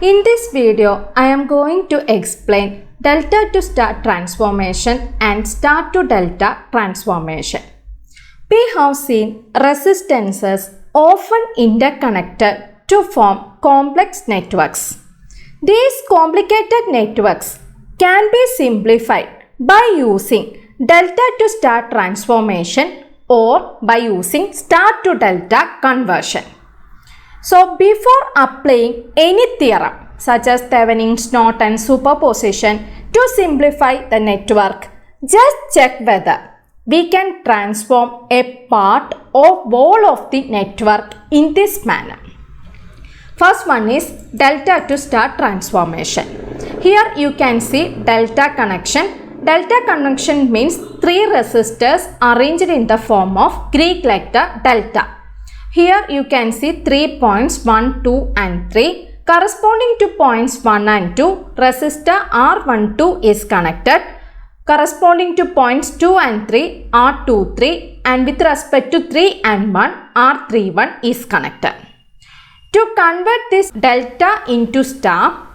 In this video, I am going to explain delta to star transformation and star to delta transformation. We have seen resistances often interconnected to form complex networks. These complicated networks can be simplified by using delta to star transformation or by using star to delta conversion. So, before applying any theorem such as Thevenin's Norton superposition to simplify the network, just check whether we can transform a part or whole of the network in this manner. First one is delta to star transformation. Here you can see delta connection. Delta connection means three resistors arranged in the form of Greek letter delta. Here you can see 3 points 1, 2 and 3. Corresponding to points 1 and 2, resistor R12 is connected. Corresponding to points 2 and 3, R23, and with respect to 3 and 1, R31 is connected. To convert this delta into star,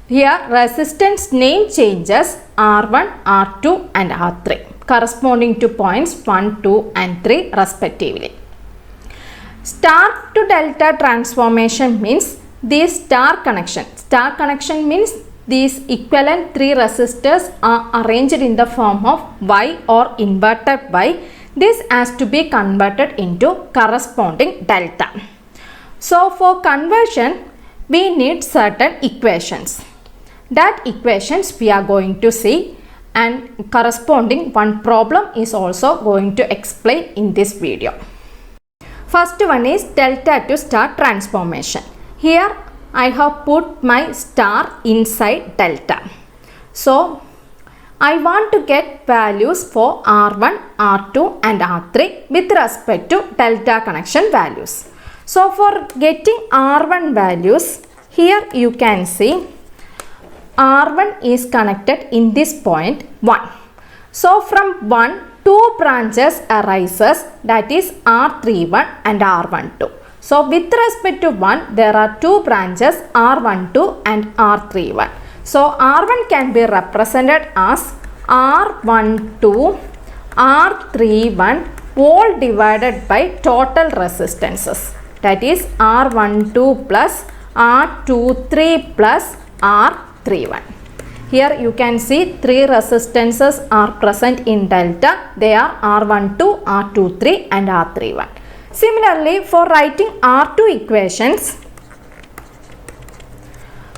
here resistance name changes R1, R2 and R3 corresponding to points 1, 2 and 3 respectively. Star to delta transformation means this star connection. Star connection means these equivalent three resistors are arranged in the form of Y or inverted Y. This has to be converted into corresponding delta. So for conversion, we need certain equations. That equations we are going to see, and corresponding one problem is also going to explain in this video. First one is delta to star transformation. Here I have put my star inside delta. So I want to get values for R1, R2 and R3 with respect to delta connection values. So for getting R1 values, here you can see R1 is connected in this point 1. So from 1, two branches arises, that is R31 and R12. So with respect to 1, there are two branches R12 and R31. So R1 can be represented as R12 R31 all divided by total resistances, that is R12 plus R23 plus R31. Here you can see three resistances are present in delta. They are R12, R23 and R31. Similarly, for writing R2 equations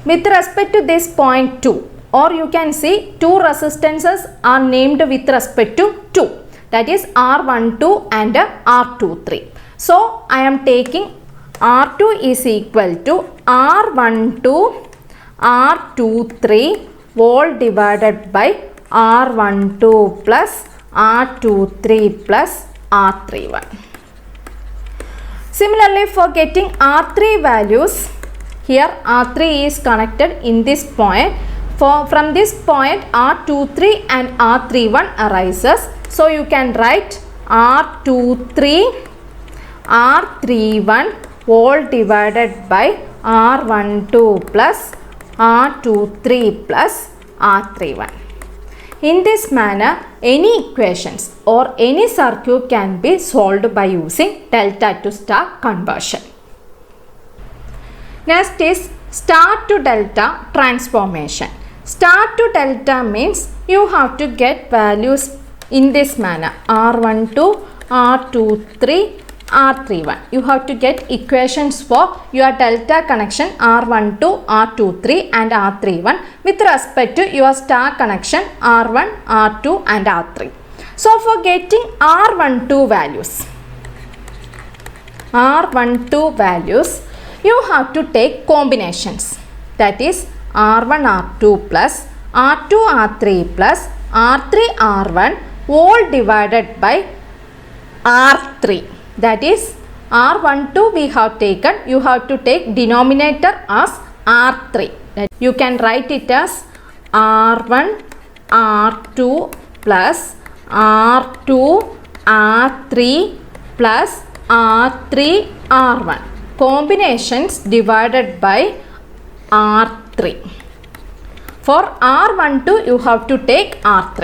with respect to this point 2, or you can see two resistances are named with respect to 2, that is R12 and R23. So I am taking R2 is equal to R12 R23 all divided by R12 plus R23 plus R31. Similarly, for getting R3 values, here R3 is connected in this point. From this point R23 and R31 arises. So you can write R23 R31 all divided by R12 plus R23 plus R31. In this manner, any equations or any circuit can be solved by using delta to star conversion. Next is star to delta transformation. Star to delta means you have to get values in this manner R12, R23, R31. You have to get equations for your delta connection R12, R23 and R31 with respect to your star connection R1, R2 and R3. So for getting R12 values, you have to take combinations, that is R1, R2 plus R2, R3 plus R3, R1 all divided by R3. That is R12 we have taken, you have to take denominator as R3. You can write it as R1 R2 plus R2 R3 plus R3 R1. Combinations divided by R3. For R12 you have to take R3.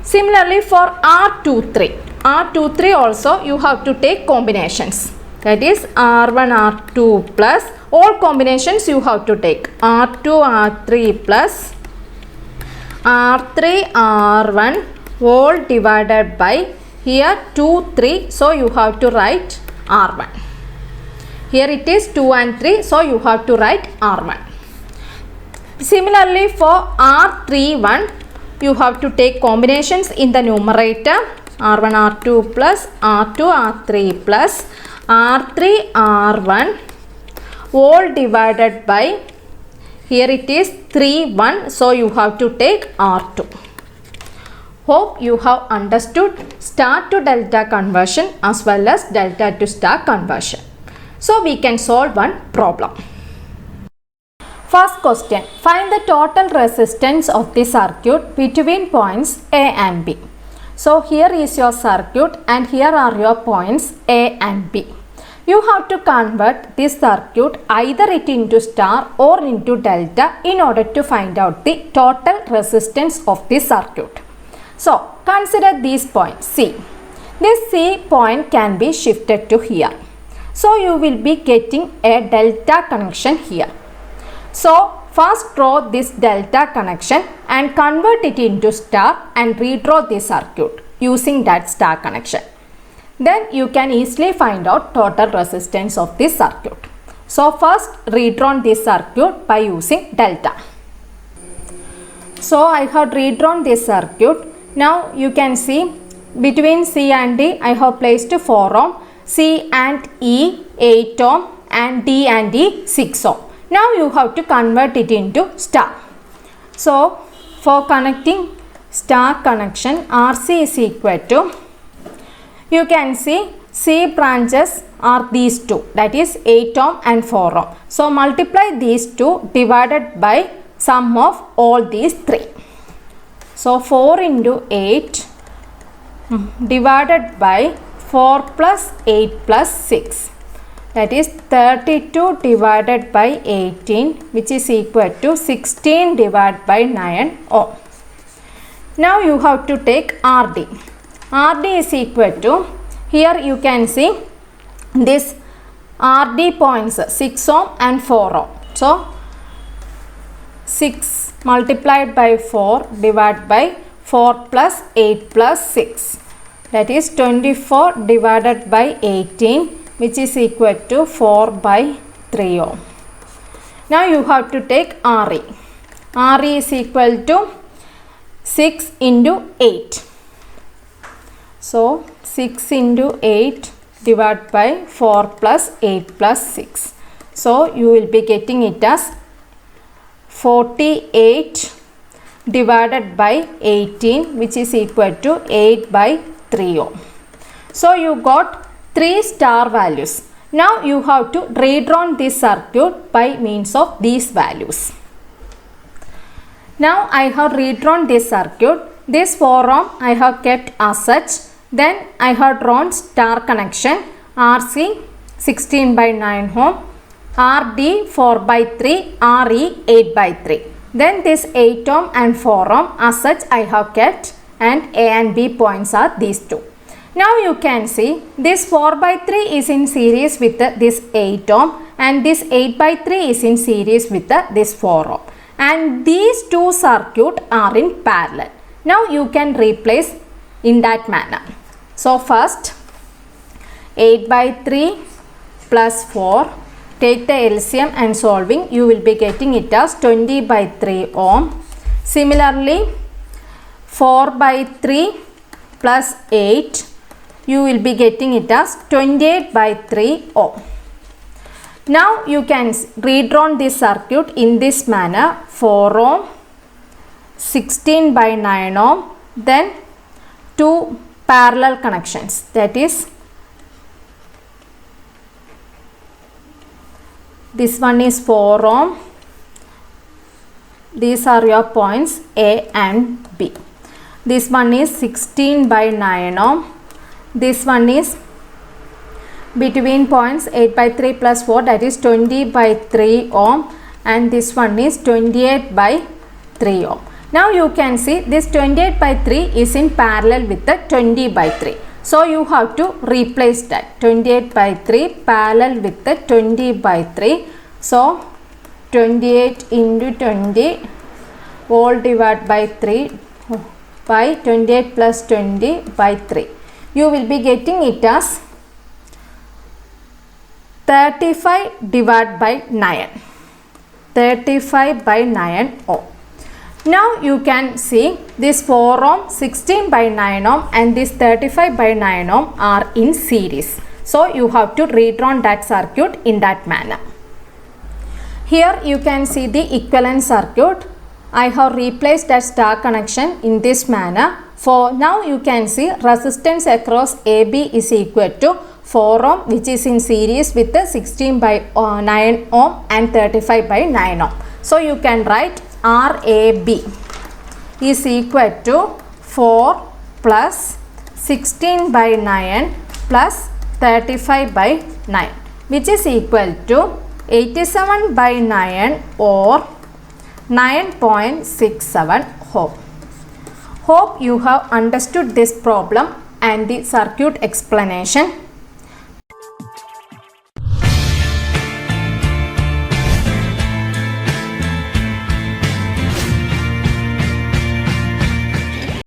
Similarly for R23 also you have to take combinations. That is R1 R2 plus all combinations you have to take R2 R3 plus R3 R1 all divided by here 2 3, so you have to write R1. Here it is 2 and 3, so you have to write R1. Similarly for R31 you have to take combinations in the numerator R1 R2 plus R2 R3 plus R3 R1 all divided by here it is 3 1, so you have to take R2. Hope you have understood star to delta conversion as well as delta to star conversion. So we can solve one problem. First question, find the total resistance of the circuit between points A and B. So here is your circuit and here are your points A and B. You have to convert this circuit either it into star or into delta in order to find out the total resistance of the circuit. So consider these points C. This C point can be shifted to here. So you will be getting a delta connection here. So first draw this delta connection and convert it into star and redraw the circuit using that star connection. Then you can easily find out total resistance of this circuit. So first redrawn this circuit by using delta. So I have redrawn this circuit. Now you can see between C and D I have placed 4 ohm, C and E 8 ohm and D and E 6 ohm. Now you have to convert it into star. So for connecting star connection RC is equal to, you can see C branches are these two, that is 8 ohm and 4 ohm. So multiply these two divided by sum of all these three. So 4 into 8 divided by 4 plus 8 plus 6, that is 32 divided by 18, which is equal to 16 divided by 9 ohm. Now you have to take RD. RD is equal to, here you can see this RD points 6 ohm and 4 ohm. So 6 multiplied by 4 divided by 4 plus 8 plus 6, that is 24 divided by 18, which is equal to 4 by 3 ohm. Now you have to take RE. RE is equal to 6 into 8. So 6 into 8 divided by 4 plus 8 plus 6. So you will be getting it as 48 divided by 18, which is equal to 8 by 3 ohm. So you got 3 star values. Now you have to redraw this circuit by means of these values. Now I have redrawn this circuit. This 4 ohm I have kept as such. Then I have drawn star connection RC 16 by 9 ohm, RD 4 by 3, RE 8 by 3. Then this 8 ohm and 4 ohm as such I have kept, and A and B points are these two. Now you can see this 4 by 3 is in series with this 8 ohm and this 8 by 3 is in series with this 4 ohm. And these two circuits are in parallel. Now you can replace in that manner. So first 8 by 3 plus 4, take the LCM and solving, you will be getting it as 20 by 3 ohm. Similarly 4 by 3 plus 8, you will be getting it as 28 by 3 ohm. Now you can redraw this circuit in this manner: 4 ohm, 16 by 9 ohm, then two parallel connections, that is this one is 4 ohm, these are your points A and B. This one is 16 by 9 ohm, this one is between points 8 by 3 plus 4, that is 20 by 3 ohm, and this one is 28 by 3 ohm. Now you can see this 28 by 3 is in parallel with the 20 by 3. So you have to replace that 28 by 3 parallel with the 20 by 3. So 28 into 20 all divided by 3 by 28 plus 20 by 3. You will be getting it as 35 divided by 9. 35 by 9 ohm. Now you can see this 4 ohm, 16 by 9 ohm and this 35 by 9 ohm are in series. So you have to redraw that circuit in that manner. Here you can see the equivalent circuit. I have replaced that star connection in this manner. For now you can see resistance across AB is equal to 4 ohm which is in series with the 16 by 9 ohm and 35 by 9 ohm. So you can write RAB is equal to 4 plus 16 by 9 plus 35 by 9 which is equal to 87 by 9 or 9.67 ohm. Hope you have understood this problem and the circuit explanation.